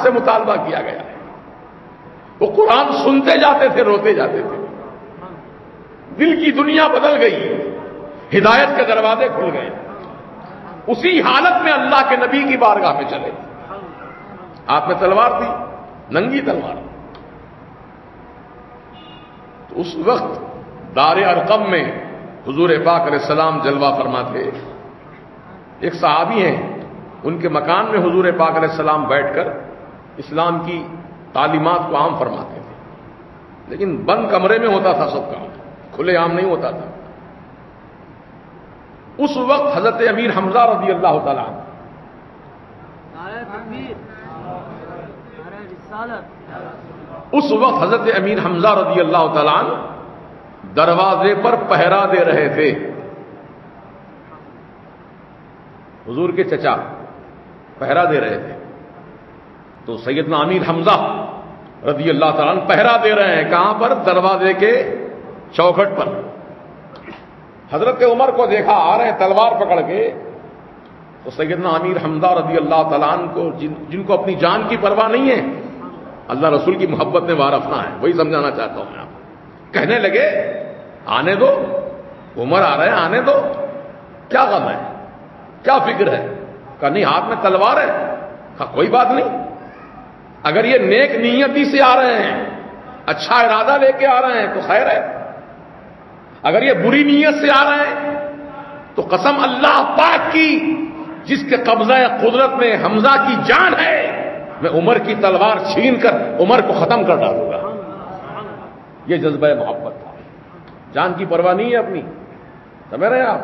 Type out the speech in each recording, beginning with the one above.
سے مطالبہ کیا گیا ہے. وہ قرآن سنتے جاتے تھے، روتے جاتے تھے. دل کی دنیا بدل گئی، ہدایت کے دروازے کھل گئے. اسی حالت میں اللہ کے نبی کی بارگاہ میں چلے. آپ میں تلوار تھی، ننگی تلوار. تو اس وقت دار ارقم میں حضور پاک علیہ السلام جلوہ فرما تھے. ایک صحابی ہیں، ان کے مکان میں حضور پاک علیہ السلام بیٹھ کر اسلام کی تعلیمات کو عام فرماتے تھے. لیکن بند کمرے میں ہوتا تھا سب کام، کھلے عام نہیں ہوتا تھا. اس وقت حضرت امیر حمزہ رضی اللہ تعالیٰ عنہ حضرت امیر حمزہ رضی اللہ تعالیٰ عنہ دروازے پر پہرا دے رہے تھے. حضور کے چچا پہرا دے رہے تھے. تو سیدنا امیر حمزہ رضی اللہ تعالیٰ عنہ پہرا دے رہے ہیں. کہاں پر؟ دروازے کے چوکھٹ پر. حضرت عمر کو دیکھا آ رہے ہیں تلوار پکڑ کے. تو سیدنا امیر حمزہ رضی اللہ تعالیٰ عنہ کو جن کو اپنی جان کی پرواہ نہیں ہے، اللہ رسول کی محبت میں وارفنا ہے، وہی سمجھانا چاہتا ہوں میں آپ. کہنے لگے آنے دو، عمر آ رہے ہیں، آنے دو، کیا غم ہے، کیا فکر ہے؟ کہا نہیں، ہاتھ میں تلوار ہے. کہا کوئی بات نہیں، اگر یہ نیک نیتی سے آ رہے ہیں، اچھا ارادہ لے کے آ رہے ہیں تو خیر ہے. اگر یہ بری نیت سے آ رہے ہیں تو قسم اللہ پاک کی جس کے قبضہ قدرت میں حمزہ کی جان ہے، میں عمر کی تلوار چھین کر عمر کو ختم کر ڈالوں گا. یہ جذبہ محبت تھا. جان کی پرواہ نہیں ہے اپنی. سمجھ رہے ہیں آپ؟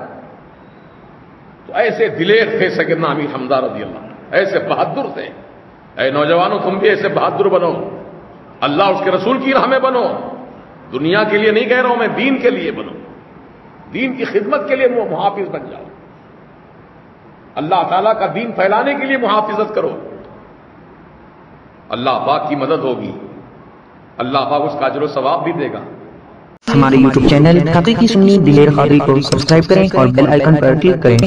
تو ایسے دلیر تھے سیدنا امیر حمزہ رضی اللہ، ایسے بہادر تھے. اے نوجوانوں، تم بھی ایسے بہادر بنو، اللہ اس کے رسول کی راہ میں بنو. دنیا کے لیے نہیں کہہ رہا ہوں میں، دین کے لیے بنو. دین کی خدمت کے لیے محافظ بن جاؤ. اللہ تعالیٰ کا دین پھیلانے کے لیے محافظت کرو. اللہ پاک کی مدد ہوگی، اللہ پاک اس کا اجر و ثواب بھی دے گا. ہمارے یوٹیوب چینل حقیقی سنی دلیر قادری کو سبسکرائب کریں اور بیل آئیکن پر کلک کریں.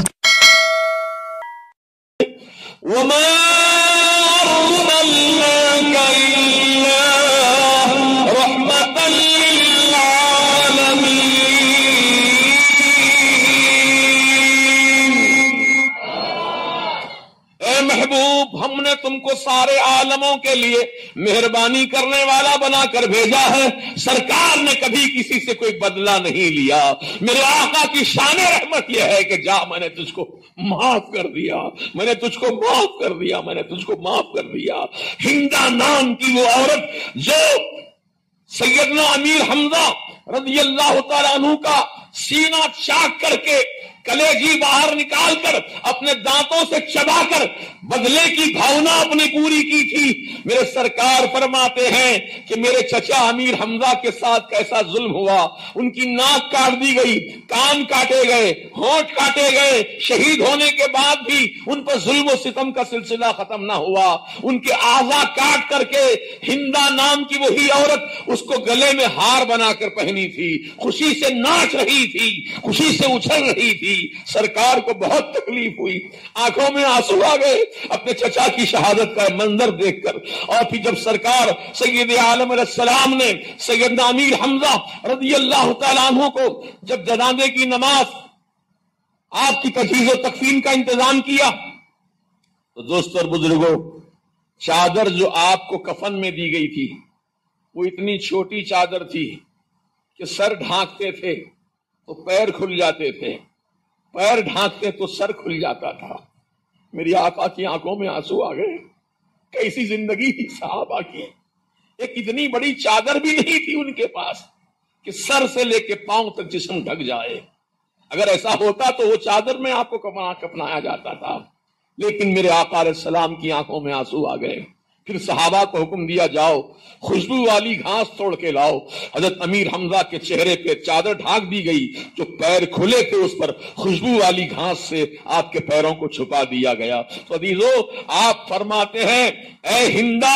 ہم نے تم کو سارے عالموں کے لیے مہربانی کرنے والا بنا کر بھیجا ہے. سرکار نے کبھی کسی سے کوئی بدلہ نہیں لیا. میرے آقا کی شان رحمت یہ ہے کہ جا، میں نے تجھ کو معاف کر دیا، میں نے تجھ کو معاف کر دیا، میں نے تجھ کو معاف کر دیا. ہندا نام کی وہ عورت جو سیدنا امیر حمزہ رضی اللہ تعالیٰ عنہ کا سینہ چاک کر کے کلیجی باہر نکال کر اپنے دانتوں سے چبا کر بدلے کی بھاونا اپنی پوری کی تھی. میرے سرکار فرماتے ہیں کہ میرے چچا امیر حمزہ کے ساتھ کیسا ظلم ہوا. ان کی ناک کاٹ دی گئی، کان کاٹے گئے، ہونٹ کاٹے گئے. شہید ہونے کے بعد بھی ان پر ظلم و ستم کا سلسلہ ختم نہ ہوا. ان کے اعضاء کاٹ کر کے ہندا نام کی وہی عورت اس کو گلے میں ہار بنا کر پہنی تھی، خوشی سے ناچ رہی تھی، خوشی سے اچھل رہی تھی. سرکار کو بہت تکلیف ہوئی، آنکھوں میں آنسو آ گئے اپنے چچا کی شہادت کا منظر دیکھ کر. اور پھر جب سرکار سید عالم علیہ السلام نے سیدنا امیر حمزہ رضی اللہ تعالیٰ عنہ کو جب جنازے کی نماز، آپ کی تجہیز و تکفین کا انتظام کیا، تو دوستو اور بزرگوں، چادر جو آپ کو کفن میں دی گئی تھی وہ اتنی چھوٹی چادر تھی کہ سر ڈھانکتے تھے تو پیر کھل جاتے تھے، پیر ڈھانکتے تو سر کھل جاتا تھا. میری آقا کی آنکھوں میں آنسو آ گئے. کیسی زندگی تھی صحابہ کی. ایک اتنی بڑی چادر بھی نہیں تھی ان کے پاس کہ سر سے لے کے پاؤں تک جسم ڈھک جائے. اگر ایسا ہوتا تو وہ چادر میں آپ کو کفنایا جاتا تھا. لیکن میرے آقا علیہ السلام کی آنکھوں میں آنسو آ گئے. پھر صحابہ کو حکم دیا جاؤ خوشبو والی گھاس توڑ کے لاؤ. حضرت امیر حمزہ کے چہرے پہ چادر ڈھانک دی گئی، جو پیر کھلے تھے اس پر خوشبو والی گھاس سے آپ کے پیروں کو چھپا دیا گیا. تو عزیزو، آپ فرماتے ہیں اے ہندا